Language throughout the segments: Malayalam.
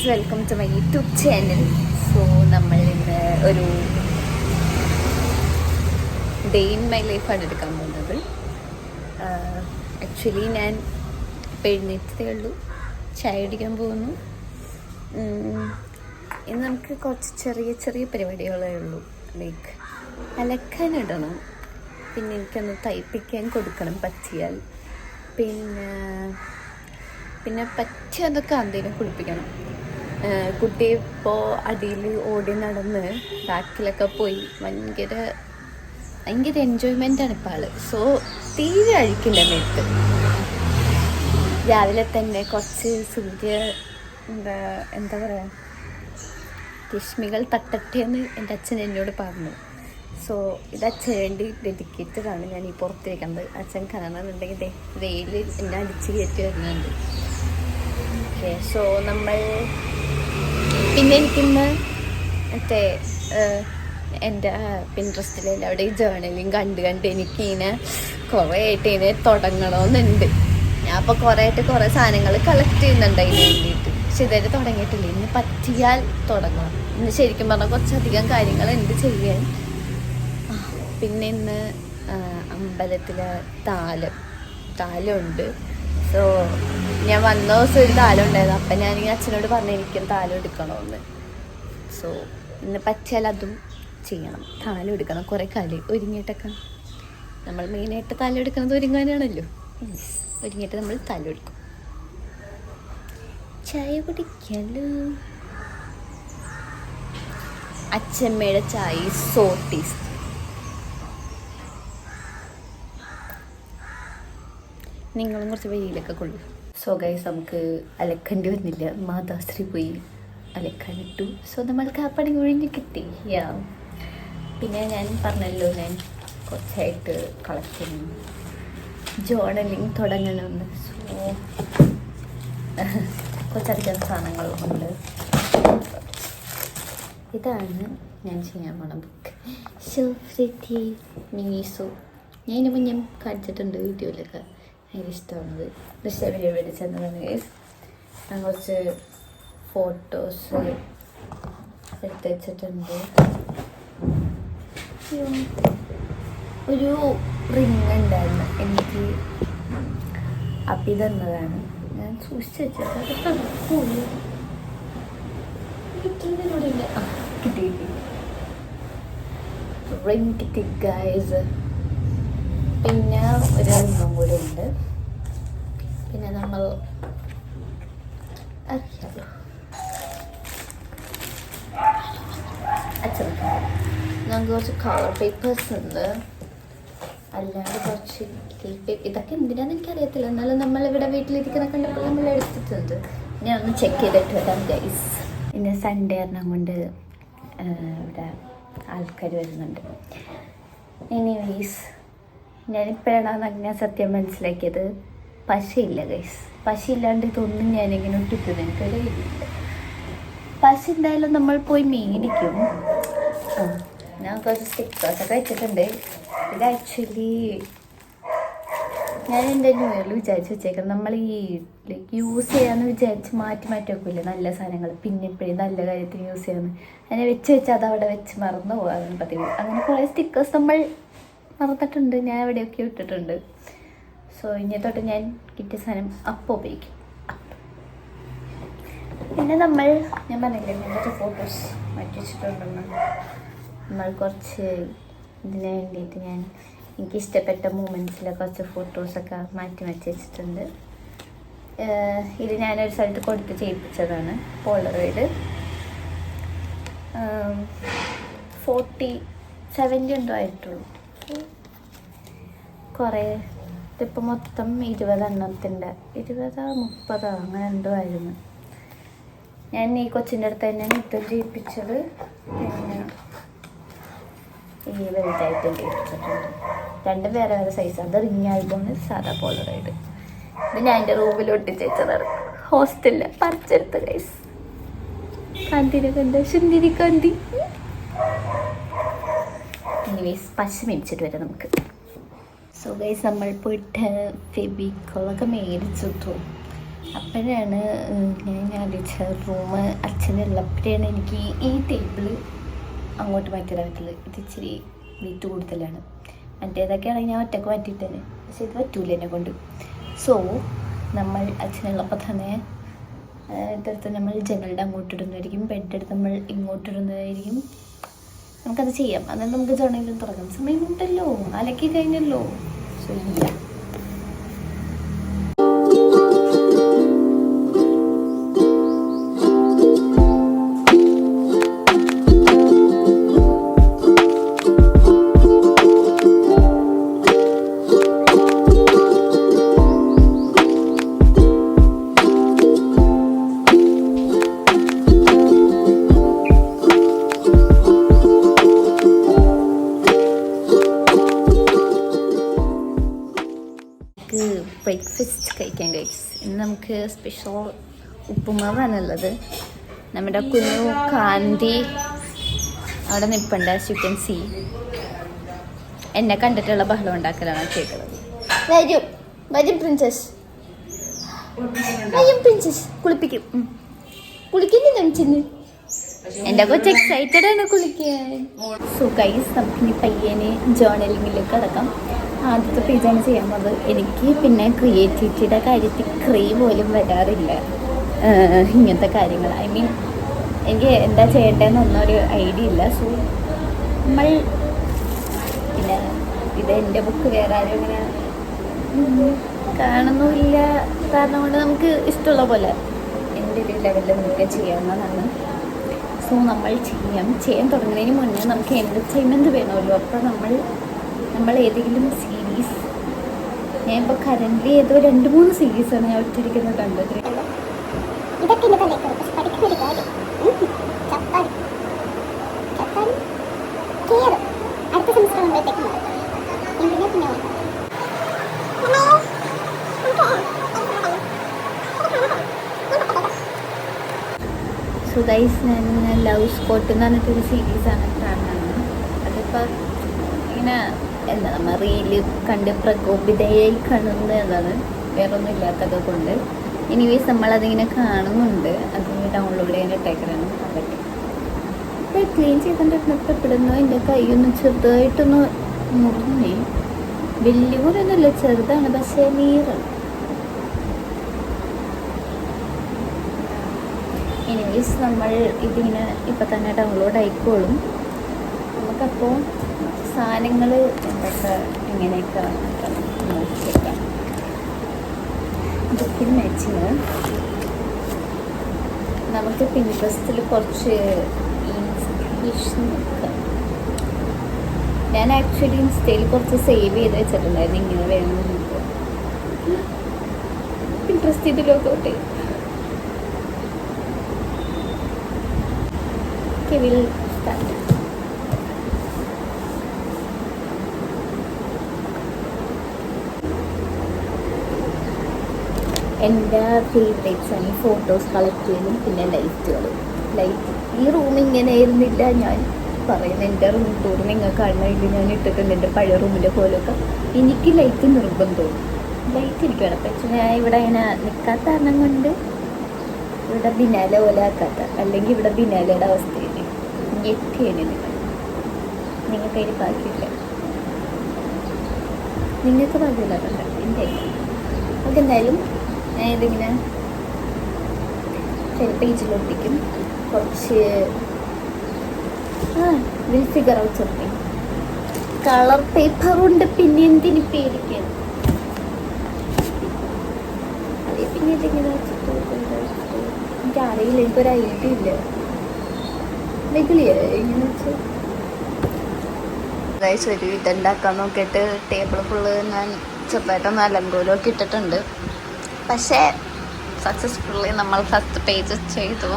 Welcome to my YouTube channel. So നമ്മൾ ഇന്ന് ഒരു ഡേ ഇൻ മൈ ലൈഫാണ് എടുക്കാൻ പോകുന്നത്. ആക്ച്വലി ഞാൻ ഇപ്പോൾ എഴുന്നേറ്റതേ ഉള്ളൂ, ചായ അടിക്കാൻ പോകുന്നു. ഇന്ന് നമുക്ക് കുറച്ച് ചെറിയ ചെറിയ പരിപാടികളേ ഉള്ളൂ. ലൈക്ക് അലക്കാനിടണം, പിന്നെ എനിക്കൊന്ന് തയ്പ്പിക്കാൻ കൊടുക്കണം പറ്റിയാൽ, പിന്നെ പറ്റിയതൊക്കെ എന്തെങ്കിലും കുളിപ്പിക്കണം. കുട്ടി ഇപ്പോൾ അടിയിൽ ഓടി നടന്ന് ബാക്കിലൊക്കെ പോയി ഭയങ്കര എൻജോയ്മെൻ്റാണ് ഇപ്പോൾ ആള്. സോ തീരെ അഴിക്കില്ല മേത്ത്. രാവിലെ തന്നെ കുറച്ച് എന്താ പറയുക രശ്മികൾ തട്ടട്ടെ എന്ന് എൻ്റെ അച്ഛൻ എന്നോട് പറഞ്ഞു. സോ ഇത് അച്ഛന് വേണ്ടി ഡെഡിക്കേറ്റഡാണ് ഞാൻ ഈ പുറത്തേക്കുന്നത്. അച്ഛൻ കാണാനുണ്ടെങ്കിൽ വെയിൽ എന്നെ അടിച്ച് കയറ്റി വരുന്നുണ്ട്. ഓക്കെ, സോ നമ്മൾ പിന്നെ എനിക്കിന്ന് മറ്റേ എൻ്റെ പിൻട്രസ്റ്റിൽ അവിടെ ഈ ജേർണലിങ് കണ്ട് എനിക്കിങ്ങനെ കുറേ ആയിട്ട് ഇതിനെ തുടങ്ങണമെന്നുണ്ട്. ഞാൻ അപ്പോൾ കുറേ സാധനങ്ങൾ കളക്ട് ചെയ്യുന്നുണ്ട് അതിന് വേണ്ടിയിട്ട്. പക്ഷെ ഇതുവരെ തുടങ്ങിയിട്ടില്ല. ഇന്ന് പറ്റിയാൽ തുടങ്ങണം. ഇന്ന് ശരിക്കും പറഞ്ഞാൽ കുറച്ചധികം കാര്യങ്ങളുണ്ട് ചെയ്യാൻ. പിന്നെ ഇന്ന് അമ്പലത്തിലെ താലമുണ്ട്. സോ ഞാൻ വന്ന ദിവസം ഒരു താലം ഉണ്ടായിരുന്നു. അപ്പം ഞാൻ അച്ഛനോട് പറഞ്ഞു എനിക്കും താലം എടുക്കണമെന്ന്. സോ ഇന്ന് പറ്റിയാൽ അതും ചെയ്യണം, താലം എടുക്കണം. കുറേ കാലം ഒരുങ്ങിയിട്ടൊക്കെ നമ്മൾ മെയിനായിട്ട് താലം എടുക്കുന്നത് ഒരുങ്ങാനാണല്ലോ. ഒരുങ്ങിയിട്ട് നമ്മൾ താലം എടുക്കും. ചായ കുടിക്കാലോ. അച്ഛമ്മയുടെ ചായ സോ ടേസ്റ്റി. നിങ്ങളും കുറച്ച് വെയിലൊക്കെ കൊള്ളു. സോ ഗൈസ്, നമുക്ക് അലക്കേണ്ടി വന്നില്ല. മാതാശ്രീ പോയി അലക്കാനിട്ടു. സോ നമ്മൾക്ക് ആ പണി ഒഴിഞ്ഞ് കിട്ടി. പിന്നെ ഞാൻ പറഞ്ഞല്ലോ, ഞാൻ കുറച്ചായിട്ട് കളക്ഷൻ ജേർണലിങ് തുടങ്ങണമെന്ന്. സോ കുറച്ചധികം സാധനങ്ങളുണ്ട്. ഇതാണ് ഞാൻ ചെയ്യാൻ പോണ ബുക്ക്, ഷെൽഫ്രിറ്റി മിനിസോ. ഞാൻ ഇതിന് മുന്നേ കാണിച്ചിട്ടുണ്ട് വീഡിയോയിലൊക്കെ. എനിക്ക് ഇഷ്ടമാണത്. ദൃശ്യവിഡിയോ മേടിച്ചെന്നതാണ് ഗൈസ്. ഞാൻ കുറച്ച് ഫോട്ടോസ് എടുത്ത് വെച്ചിട്ടുണ്ട്. ഒരു റിങ് ഉണ്ടായിരുന്നു എനിക്ക്, അപ്പി തന്നതാണ്. ഞാൻ സൂക്ഷിച്ച് വെച്ചത്. അത് തണുപ്പില്ല, കിട്ടി റിങ് കിട്ടി ഗൈസ്. പിന്നെ ഒരു റിങ്ങും കൂടെ ഉണ്ട്. പിന്നെ നമ്മൾ അറിയാലോ ഞങ്ങൾക്ക് കുറച്ച് കളർ പേപ്പേഴ്സ് ഉണ്ട്. അല്ലാണ്ട് കുറച്ച് ഇതൊക്കെ എന്തിനാന്ന് എനിക്കറിയത്തില്ല. എന്നാലും നമ്മളിവിടെ വീട്ടിലിരിക്കുന്ന കണ്ടപ്പോൾ നമ്മൾ എടുത്തിട്ടുണ്ട്. ഞാൻ ഒന്ന് ചെക്ക് ചെയ്തിട്ട് വരാം ഗൈസ്. ഇന്ന് സൺഡേ ആയിരുന്നു കൊണ്ട് ഇവിടെ ആൾക്കാർ വരുന്നുണ്ട്. എനിവേസ്, ഞാനിപ്പോഴാണ് അങ്ങനെ സത്യം മനസ്സിലാക്കിയത്, പശയില്ല ഗൈസ്. പശയില്ലാണ്ട് ഇതൊന്നും ഞാനിങ്ങനെ ഇട്ടിട്ടുണ്ട്. എനിക്കൊരു ഇല്ല. പശ എന്തായാലും നമ്മൾ പോയി മേടിക്കും. ഞാൻ കുറച്ച് സ്റ്റിക്കേഴ്സൊക്കെ വെച്ചിട്ടുണ്ട്. ഇത് ആക്ച്വലി ഞാൻ എൻ്റെ ന്യൂ ഇയറിൽ വിചാരിച്ച് വെച്ചേക്കുന്നത്, നമ്മൾ ഈ യൂസ് ചെയ്യാമെന്ന് വിചാരിച്ച് മാറ്റി വെക്കില്ലേ നല്ല സാധനങ്ങൾ, പിന്നെ ഇപ്പോഴും നല്ല കാര്യത്തിന് യൂസ് ചെയ്യാമെന്ന്. അങ്ങനെ വെച്ച് അത് അവിടെ വെച്ച് മറന്നു പോകാൻ പതിവ്. അങ്ങനെ കുറേ സ്റ്റിക്കേഴ്സ് നമ്മൾ മറന്നിട്ടുണ്ട്, ഞാൻ എവിടെയൊക്കെ ഇട്ടിട്ടുണ്ട്. സോ ഇനി തൊട്ട് ഞാൻ കിട്ടിയ സാധനം അപ്പോൾ ഉപയോഗിക്കും. പിന്നെ ഞാൻ പറഞ്ഞില്ലേ, ഞാൻ കുറച്ച് ഫോട്ടോസ് മാറ്റി വെച്ചിട്ടുണ്ടെന്ന്. നമ്മൾ കുറച്ച് ഇതിന് വേണ്ടിയിട്ട് എനിക്കിഷ്ടപ്പെട്ട മൂമെൻറ്റ്സിലെ കുറച്ച് ഫോട്ടോസൊക്കെ മാറ്റി വെച്ചിട്ടുണ്ട്. ഇത് ഞാനൊരു സ്ഥലത്ത് കൊടുത്ത് ചെയ്യിപ്പിച്ചതാണ്. പോളറോയിഡ് 70 എന്തോ ആയിട്ടുള്ളൂ. കുറേ ഇതിപ്പോൾ മൊത്തം 20 എണ്ണത്തിൻ്റെ 20-30 അങ്ങനെ എന്തോ ആയിരുന്നു. ഞാൻ ഈ കൊച്ചിൻ്റെ അടുത്ത് തന്നെ നൃത്തം ചെയ്യിപ്പിച്ചത്. പിന്നെ ഈ വലുതായിട്ട് ചെയ്യിപ്പിച്ചിട്ടുണ്ട്. രണ്ടും വേറെ സൈസ്. അത് റിങ് ആൽബമാണ്, സാധാ പോളറോയിഡ്. ഇത് ഞാൻ എൻ്റെ റൂമിൽ ഒട്ടിച്ചതാണ്. ഹോസ്റ്റലിൽ പറിച്ചെടുത്ത ഗൈസ്. കാന്തിനെ കണ്ട സുന്ദരി കാന്തി. എനിവേസ്, പശ മേടിച്ചിട്ട് വരാം നമുക്ക്. സോ ഗൈസ്, നമ്മൾ പോയിട്ട് ഫെബിക്കോളൊക്കെ മേടിച്ചിട്ടു. അപ്പോഴാണ് ഞാൻ ആലോചിച്ച റൂം അച്ഛനുള്ളപ്പോഴാണ് എനിക്ക് ഈ ടേബിൾ അങ്ങോട്ട് മാറ്റിയിടാൻ പറ്റുള്ളൂ. ഇത് ഇച്ചിരി വെയിറ്റ് കൂടുതലാണ്. മറ്റേതൊക്കെയാണെങ്കിൽ ഞാൻ ഒറ്റക്ക് മാറ്റിയിട്ടേനെ, പക്ഷെ ഇത് പറ്റൂല എന്നെ കൊണ്ട്. സോ നമ്മൾ അച്ഛനുള്ളപ്പോൾ തന്നെ ഇതെടുത്ത് നമ്മൾ ജനലിൻ്റെ അങ്ങോട്ട് ഇടുന്നതായിരിക്കും, ബെഡ് എടുത്ത് നമ്മൾ ഇങ്ങോട്ട് ഇടുന്നതായിരിക്കും. നമുക്കത് ചെയ്യാം. അന്നേരം നമുക്ക് ജനലും തുറക്കാം. സമയമുണ്ടല്ലോ, അലക്കി കഴിഞ്ഞല്ലോ. സോ ഇല്ല, ബ്രേക്ക്ഫാസ്റ്റ് കഴിക്കാൻ കഴിച്ചു. ഇന്ന് നമുക്ക് സ്പെഷ്യൽ ഉപ്പുമാവാണുള്ളത്. നമ്മുടെ കുഞ്ഞു കാന്തി അവിടെ നിൽപ്പുണ്ട്. ആസ് യു ക്യാൻ സീ, എന്നെ കണ്ടിട്ടുള്ള ബഹളം ഉണ്ടാക്കലാണ് ചെയ്തത്. വരും വരും പ്രിൻസസ്, വരും പ്രിൻസസ്. കുളിപ്പിക്കും, കുളിക്കുന്നു കാണിച്ചിന്ന്. എൻ്റെ കൊച്ച് എക്സൈറ്റഡ് ആണ് കുളിക്കാൻ. സോ ഗൈസ്, നമുക്കിനി പയ്യനെ ജേർണലിങ്ങിലേക്ക് കിടക്കാം. ആദ്യത്തെ പേജാണ് ചെയ്യാൻ പോകുന്നത്. എനിക്ക് പിന്നെ ക്രിയേറ്റിവിറ്റിയുടെ കാര്യത്തിൽ പോലും വരാറില്ല ഇങ്ങനത്തെ കാര്യങ്ങൾ. ഐ മീൻ, എനിക്ക് എന്താ ചെയ്യേണ്ടതെന്നൊന്നും ഒരു ഐഡിയ ഇല്ല. സോ നമ്മൾ പിന്നെ ഇത് എൻ്റെ ബുക്ക് വേറെ ആരും ഇങ്ങനെ കാണുന്നുമില്ല കാരണം കൊണ്ട് നമുക്ക് ഇഷ്ടമുള്ള പോലെ എൻ്റെ ഒരു ലെവലിൽ നമുക്ക് ചെയ്യാവുന്നതാണ്. സോ നമ്മൾ ചെയ്യാൻ തുടങ്ങുന്നതിന് മുന്നേ നമുക്ക് എൻ്റർടൈൻമെൻറ്റ് വേണമല്ലോ. അപ്പോൾ നമ്മൾ ഏതെങ്കിലും സീരീസ്, ഞാൻ ഇപ്പോൾ കറൻ്റ് ഏതോ 2-3 സീരീസാണ് ഞാൻ ഒറ്റയിരിക്കുന്നത് കണ്ടത്. സോ ഗൈസ്, ഞാൻ ലവ് സ്പോട്ട് എന്ന് പറഞ്ഞിട്ടൊരു സീരീസാണ് കാണുന്നത്. അതിപ്പോൾ ഇങ്ങനെ എന്താ നമ്മൾ റീല് കണ്ട് പ്രകോപിതയായി കാണുന്നതാണ്, വേറൊന്നും ഇല്ലാത്തൊക്കെ കൊണ്ട്. എനിവേസ് നമ്മളതിങ്ങനെ കാണുന്നുണ്ട്. അതിന് ഡൗൺലോഡ് ചെയ്യാൻ ഇട്ടേക്കാണ്. അതൊക്കെ ഇപ്പോൾ ക്ലീൻ ചെയ്തുകൊണ്ടിരുന്നപ്പോൾ ഇപ്പെടുന്നു എൻ്റെ കൈയൊന്ന് ചെറുതായിട്ടൊന്ന് മുറിഞ്ഞേ. വലിയ മുറിയൊന്നുമില്ല, ചെറുതാണ്, പക്ഷേ നീറാണ്. എനിവേസ് നമ്മൾ ഇതിങ്ങനെ ഇപ്പം തന്നെ ഡൗൺലോഡ് ആയിക്കോളും. നമുക്കപ്പോൾ സാധനങ്ങൾ എന്തൊക്കെ എങ്ങനെയൊക്കെ നോക്കിയേക്കാം. ബുക്കിന് മാച്ചിങ് നമുക്ക് പിൻട്രസ്റ്റിൽ കുറച്ച് ഇൻസ്പിറേഷൻ നോക്കാം. ഞാൻ ആക്ച്വലി ഇൻസ്റ്റയിൽ കുറച്ച് സേവ് ചെയ്ത് വെച്ചിട്ടുണ്ടായിരുന്നു, ഇങ്ങനെ വേണമെന്ന്. പിൻട്രസ്റ്റ് ഇതിലോട്ട് will start. എൻ്റെ ഫേവറേറ്റ്സ് ആണ് ഈ ഫോട്ടോസ് കളക്ട് ചെയ്യലും പിന്നെ ലൈറ്റുകളും. ഈ റൂം ഇങ്ങനെ ആയിരുന്നില്ല ഞാൻ പറയുന്നത്. എൻ്റെ റൂം ടൂർ നിങ്ങൾ കാണുന്നതിൽ ഞാൻ ഇട്ടിട്ടുണ്ട് എൻ്റെ പഴയ റൂമിൻ്റെ പോലെയൊക്കെ. എനിക്ക് ലൈറ്റ് നിർബന്ധവും. ലൈറ്റ് എനിക്ക് വേണം. പക്ഷേ ഞാൻ ഇവിടെ ഇങ്ങനെ നിൽക്കാത്ത കാരണം കൊണ്ട് ഇവിടെ ബിനാല പോലെ ആക്കാത്ത, അല്ലെങ്കിൽ ഇവിടെ ബിനാലയുടെ അവസ്ഥയിൽ ഞെട്ടിയാണ് നിങ്ങൾക്ക് അതിന് ബാക്കിയില്ല. നിങ്ങൾക്ക് ബാക്കിയില്ലാറുണ്ട് എൻ്റെ. നമുക്ക് എന്തായാലും ഞാൻ ഇതിങ്ങനെ ചില പേജിലൊട്ടിക്കും. കുറച്ച് will figure out something. Colour paper ഉണ്ട്, പിന്നെ എന്തിന് പേടിക്കണം. അതേ പിന്നെ ഇതിങ്ങനെ എനിക്ക് അറിയില്ല, എനിക്കൊരു ഐഡിയ ഇല്ല. ഒരു ഇതുണ്ടാക്കാൻ നോക്കിയിട്ട് ടേബിൾ ഫുള്ള് ഞാൻ ചെറുതായിട്ടൊന്ന് അലങ്കോലമൊക്കെ ഇട്ടിട്ടുണ്ട്. പക്ഷേ സക്സസ്ഫുള്ളി നമ്മൾ ഫസ്റ്റ് പേജ് ചെയ്തു.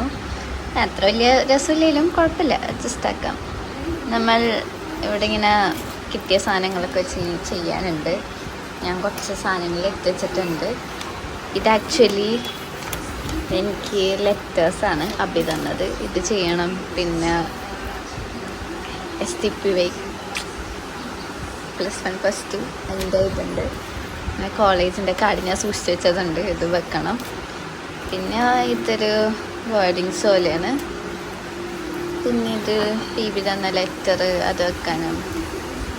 അത്ര വലിയ രസമില്ലെങ്കിലും കുഴപ്പമില്ല, അഡ്ജസ്റ്റ് ആക്കാം. നമ്മൾ ഇവിടെ ഇങ്ങനെ കിട്ടിയ സാധനങ്ങളൊക്കെ വെച്ച് ചെയ്യാനുണ്ട്. ഞാൻ കുറച്ച് സാധനങ്ങൾ എടുത്ത് വെച്ചിട്ടുണ്ട്. ഇത് ആക്ച്വലി എനിക്ക് ലെറ്റേഴ്സാണ് അഭി തന്നത്. ഇത് ചെയ്യണം. പിന്നെ STPY +1 +2 എൻ്റെ ഇതുണ്ട്. കോളേജിൻ്റെ കാർഡ് ഞാൻ സൂക്ഷിച്ച് വെച്ചതുണ്ട്. ഇത് വെക്കണം. പിന്നെ ഇതൊരു വേർഡിങ്സ് പോലെയാണ്. പിന്നെ ഇത് PB തന്ന ലെറ്റർ അത് വെക്കാനും.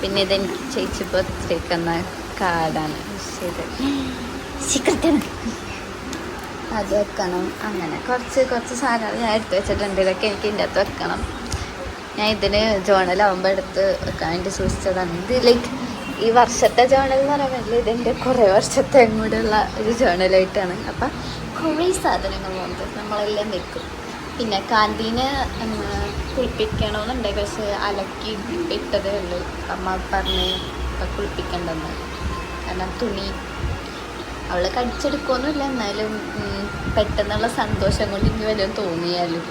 പിന്നെ ഇതെനിക്ക് ചേച്ചി ബർത്ത്ഡേക്ക് തന്ന കാർഡാണ്. സീക്രട്ടാണ്, അത് വെക്കണം. അങ്ങനെ കുറച്ച് സാധനങ്ങൾ ഞാൻ എടുത്ത് വെച്ചിട്ടുണ്ട്. ഇതൊക്കെ എനിക്ക് ഇതിൻ്റെ അകത്ത് വെക്കണം. ഞാൻ ഇതിന് ജേണലാവുമ്പോൾ എടുത്ത് വെക്കാൻ വേണ്ടി സൂക്ഷിച്ചതാണ്. ഇത് ലൈക്ക് ഈ വർഷത്തെ ജേണൽ എന്ന് പറയുമ്പോൾ ഇതെൻ്റെ കുറേ വർഷത്തെ കൂടെയുള്ള ഒരു ജേണലായിട്ടാണ്. അപ്പം കുറേ സാധനങ്ങളുണ്ട്, നമ്മളെല്ലാം വെക്കും. പിന്നെ കാന്റീന് കുളിപ്പിക്കണമെന്നുണ്ട്, പക്ഷേ അലക്കി ഇട്ടതേ ഉള്ളൂ. അമ്മ പറഞ്ഞ് കുളിപ്പിക്കണ്ടെന്ന്. കാരണം തുണി അവൾ കടിച്ചെടുക്കുമൊന്നുമില്ല, എന്നാലും പെട്ടെന്നുള്ള സന്തോഷം കൊണ്ട് എനിക്ക് വല്ലതും തോന്നിയാലും.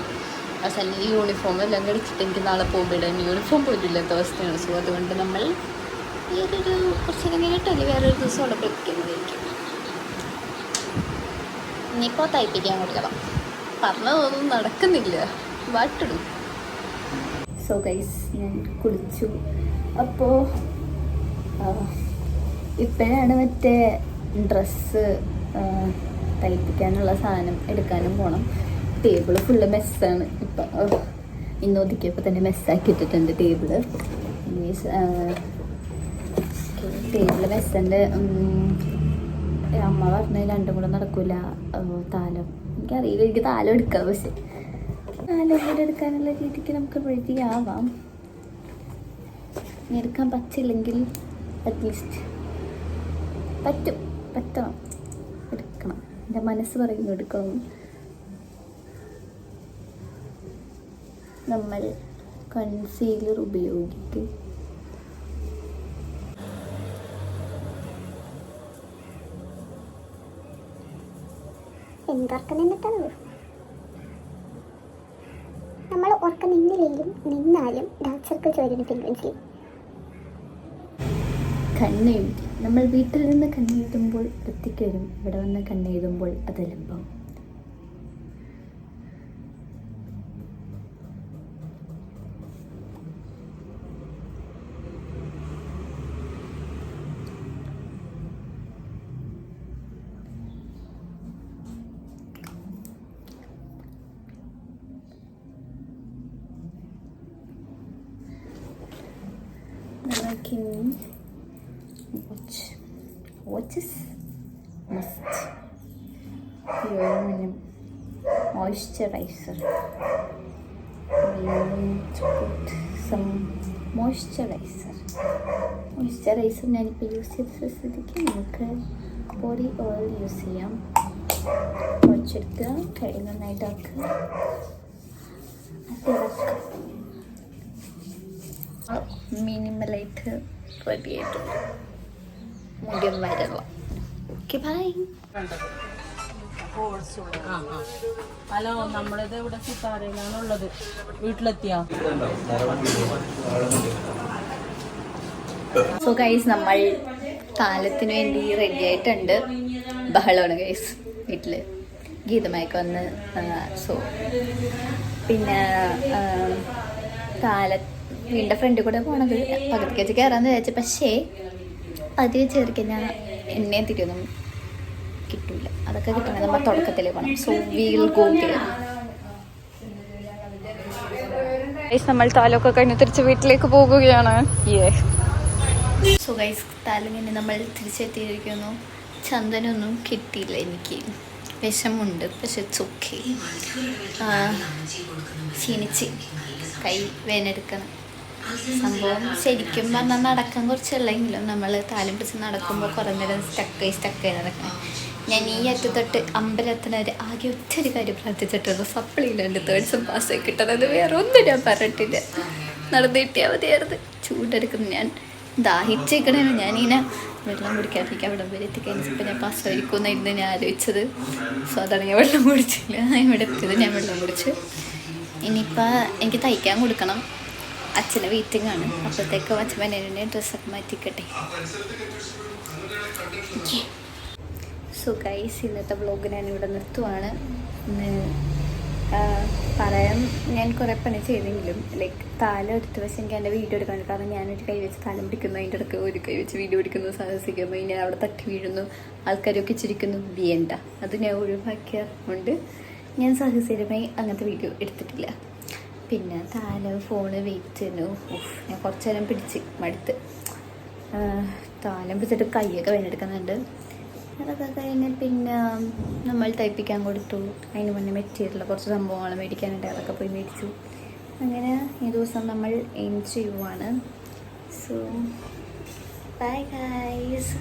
അവസാനം ഈ യൂണിഫോം എല്ലാം കടിച്ചിട്ട് എനിക്ക് നാളെ പോകുമ്പോൾ ഇടാൻ യൂണിഫോം പോലും ഇല്ലാത്ത അവസ്ഥയാണ്. സോ അതുകൊണ്ട് നമ്മൾ ഈ ഒരു കുറച്ച് കഴിഞ്ഞിട്ടല്ലേ വേറൊരു ദിവസം അവിടെ കുളിക്കുന്നതായിരിക്കും. ഇനിയിപ്പോൾ തയ്പ്പിക്കാൻ കൊടുക്കണം. പറഞ്ഞതൊന്നും നടക്കുന്നില്ല, വാട്ടിടും. സോ ഗൈസ്, ഞാൻ കുളിച്ചു. അപ്പോൾ ഇപ്പോഴാണ് മറ്റേ ഡ്രസ്സ് തയ്പ്പിക്കാനുള്ള സാധനം എടുക്കാനും പോകണം. ടേബിള് ഫുള്ള് മെസ്സാണ്. ഇപ്പം ഇന്ന് ഒതുക്കിയപ്പോൾ തന്നെ മെസ്സാക്കി ഇട്ടിട്ടുണ്ട് ടേബിള്. ടേബിള് മെസ്സുണ്ട്. അമ്മ പറഞ്ഞാൽ രണ്ടും കൂടെ നടക്കൂല. താലം എനിക്കറിയില്ല, എനിക്ക് താലം എടുക്കാം. പക്ഷെ താലം കൂടെ എടുക്കാനുള്ള രീതിക്ക് നമുക്ക് റെഡി ആവാം. എടുക്കാൻ പറ്റില്ലെങ്കിൽ അറ്റ്ലീസ്റ്റ് പറ്റണം, എടുക്കണം. എൻ്റെ മനസ്സ് പറയുന്നു എടുക്കണം. നമ്മൾ കൺസീലർ ഉപയോഗിക്കും. നമ്മൾ ഉറക്കം നിന്നില്ലെങ്കിലും നിന്നാലും ഡാർക്ക് സർക്കിൾ ചോരുന്ന പെൻഗ്വിൻസിൽ കണ്ണെഴുതി. നമ്മൾ വീട്ടിൽ നിന്ന് കണ്ണെഴുതുമ്പോൾ വൃത്തിക്ക് വരും, ഇവിടെ വന്ന് കണ്ണെഴുതുമ്പോൾ അതലമ്പം. Watches must moisturizer. We need to put some moisturizer. ഞാനിപ്പോൾ യൂസ് ചെയ്ത സ്ഥിതിക്ക് നമുക്ക് ബോഡി ഓയിൽ യൂസ് ചെയ്യാം. കുറച്ചെടുക്കുക, കൈ നന്നായിട്ടാക്കുക, മിനിമലായിട്ട് റെഡി ആയിട്ടുണ്ട്. മുടിയും വരവ. Okay, by. ഹലോ, നമ്മളിത് ഇവിടെ സിത്താരയിലാണുള്ളത്. വീട്ടിലെത്തിയാ? സോ ഗൈസ്, നമ്മൾ താലത്തിന് വേണ്ടി റെഡി ആയിട്ടുണ്ട്. ബഹളമാണ് ഗൈസ് വീട്ടിൽ. ഗീതമായിക്ക് വന്ന്. സോ പിന്നെ വീടിൻ്റെ ഫ്രണ്ടിൽ കൂടെ പോണത് പകുതിക്ക് വെച്ച് കയറാമെന്ന് വിചാരിച്ചു. പക്ഷേ പകുതി വെച്ച് കയറി കഴിഞ്ഞാൽ എണ്ണയും തിരിയൊന്നും കിട്ടൂല. അതൊക്കെ കിട്ടണമെങ്കിൽ നമ്മൾ തുടക്കത്തിൽ പോകണം. So wheel go here. നമ്മൾ താലമൊക്കെ കഴിഞ്ഞ് തിരിച്ച് വീട്ടിലേക്ക് പോകുകയാണ്. സോ ഗൈസ്, താലം കഴിഞ്ഞ് നമ്മൾ തിരിച്ചെത്തിയിരിക്കുന്നു. ചന്ദനൊന്നും കിട്ടിയില്ല. എനിക്ക് വിഷമുണ്ട്, പക്ഷെ ചൊക്കെ ക്ഷീണിച്ച് കൈ വേനെടുക്കണം. സംഭവം ശരിക്കും പറഞ്ഞാൽ നടക്കാൻ കുറച്ചുള്ളെങ്കിലും നമ്മൾ താലം പിടിച്ച് നടക്കുമ്പോൾ കുറേ നേരം സ്റ്റക്കായി നടക്കണം. ഞാൻ ഈ അറ്റത്തൊട്ട് അമ്പലത്തിനൊരു ആകെ ഒറ്റൊരു കാര്യം പ്രാർത്ഥിച്ചിട്ടുള്ളൂ, സപ്ലിയിലുണ്ട് 3rd സെം പാസ്സായി കിട്ടണത്. വേറെ ഒന്നും ഞാൻ പറഞ്ഞിട്ടില്ല. നടന്നു കിട്ടിയാൽ മതിയായിരുന്നു. ചൂടെടുക്കുന്നു. ഞാൻ ദാഹിച്ചേക്കണേ. ഞാനിങ്ങനെ വെള്ളം കുടിക്കാതിരിക്കാൻ അവിടെ വരെ എത്തിക്കഴിഞ്ഞപ്പോൾ ഞാൻ പാസ്സായിരിക്കുമെന്നായിരുന്നു ഞാൻ ആലോചിച്ചത്. സോ അതാണ് ഞാൻ വെള്ളം കുടിച്ചില്ല. ഇവിടെ എത്തിയത് ഞാൻ വെള്ളം കുടിച്ച്. ഇനിയിപ്പോൾ എനിക്ക് തയ്ക്കാൻ കൊടുക്കണം. അച്ഛന് വെയിറ്റിംഗ് ആണ്. അപ്പോഴത്തേക്ക് അച്ഛൻ എൻ്റെ ഡ്രസ്സൊക്കെ മാറ്റിക്കട്ടെ. സോ ഗൈസ്, ഇന്നത്തെ വ്ളോഗ് ഞാൻ ഇവിടെ നിർത്തുവാണ്. ഇന്ന് പറയാൻ ഞാൻ കുറേ പണി ചെയ്തെങ്കിലും ലൈക്ക് താലം എടുത്ത് വെച്ച് എനിക്ക് എൻ്റെ വീഡിയോ എടുക്കാൻ, കാരണം ഞാനൊരു കൈ വെച്ച് താലം പിടിക്കുന്നു, അതിൻ്റെ ഇടയ്ക്ക് ഒരു കൈ വെച്ച് വീഡിയോ എടുക്കുന്നു, സാഹസിക്കുമ്പോൾ ഞാൻ അവിടെ തട്ടി വീഴുന്നു, ആൾക്കാരൊക്കെ ചിരിക്കുന്നു, വേണ്ട അത് ഞാൻ ഒഴിവാക്കിയതുകൊണ്ട് ഞാൻ സാഹസികമായി അങ്ങനത്തെ വീഡിയോ എടുത്തിട്ടില്ല. പിന്നെ താലം ഫോണ് വെയിറ്റ് ഞാൻ കുറച്ച് നേരം പിടിച്ച് മടുത്ത് താലം പിടിച്ചിട്ട് കൈയൊക്കെ വേനെടുക്കുന്നുണ്ട്. അതൊക്കെ കഴിഞ്ഞ് പിന്നെ നമ്മൾ തയ്പ്പിക്കാൻ കൊടുത്തു. അതിന് മുന്നേ മെറ്റീരിയൽ കുറച്ച് സംഭവങ്ങൾ മേടിക്കാനുണ്ട്, അതൊക്കെ പോയി മേടിച്ചു. അങ്ങനെ ഈ ദിവസം നമ്മൾ എയിം ചെയ്യുവാണ്. So bye guys.